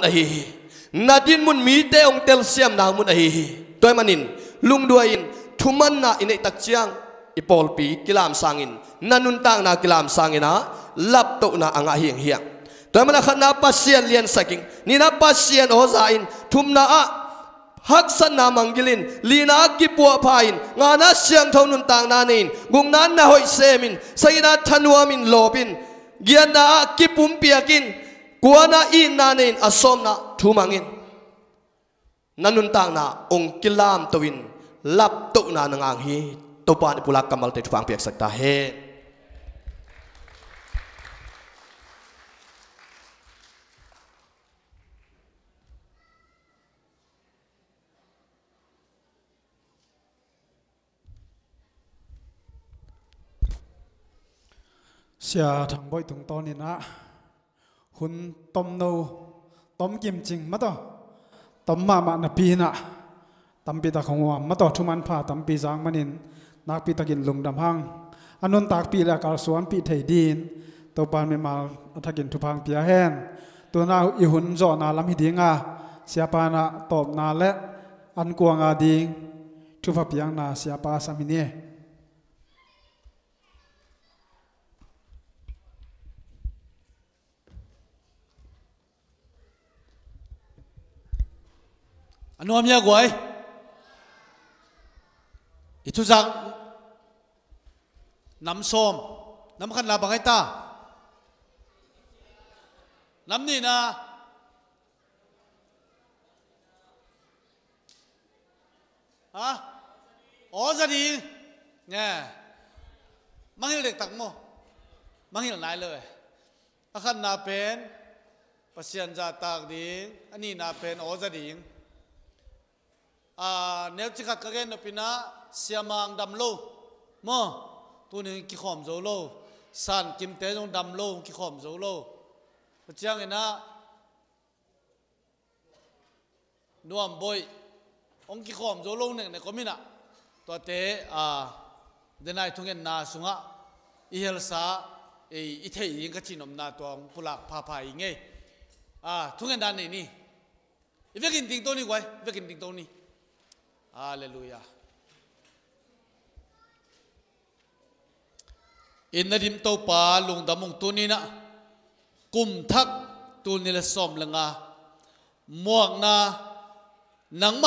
mun ahi nadin mun mi te ong tel siam na mun ahi toy manin lung duain thuman na inei tak chiang ipol pi kilam sangin nanun tang na kilam sangina lap to na anga hiang hiang toy mana khana pasian lian saking ni na pasian ozain thumna a hak san na mangilin lina ki puwa phain ngana siang thonun tang na nin gungnan na hoi semin sayina thanuamin lopin gian na ki pum piakin kuana in na nin asom na thumangin nanun tang na ong kilam towin lap to na nangang hi topa ni pulak kamal te thupang piak sakta he sia thang boi tung ton ni na hun tom no tom kim ching ma to tom ma na pi na tam pi ta khong wa ma to thuman pha tam pi jang manin nak pi takin lung dam hang anun tak pi la kal suan pi thei din to pan me mal athakin thu phang pia hen to na i hun zo na lam hi dinga sia pa na top na le an kuanga ding thu pha piang na sia pa samini anuam ya guai itu jang nam som nam khan la bangai ta nam ni na ha o za di nghe manghil dek tak mo manghil nai le akhan na pen pasian ja tak ding ani na pen o za ding nếu chỉ khát cái nó pina siamang đầm lô mò tu nên ki khom dấu lô san kim tế trong đầm lô ki khom dấu lô chiang này na nuam boy ông ki khom dấu lô này có mina to te den ai thungen na sunga ihel sa i thei ing ka chinom na tong pulak pha pha inge thungen dan này ni ivekin ting to ni gwai ivekin ting to ni Hallelujah. Inadim to pa lung damong tunina kum thak tu nila som langa muak na nang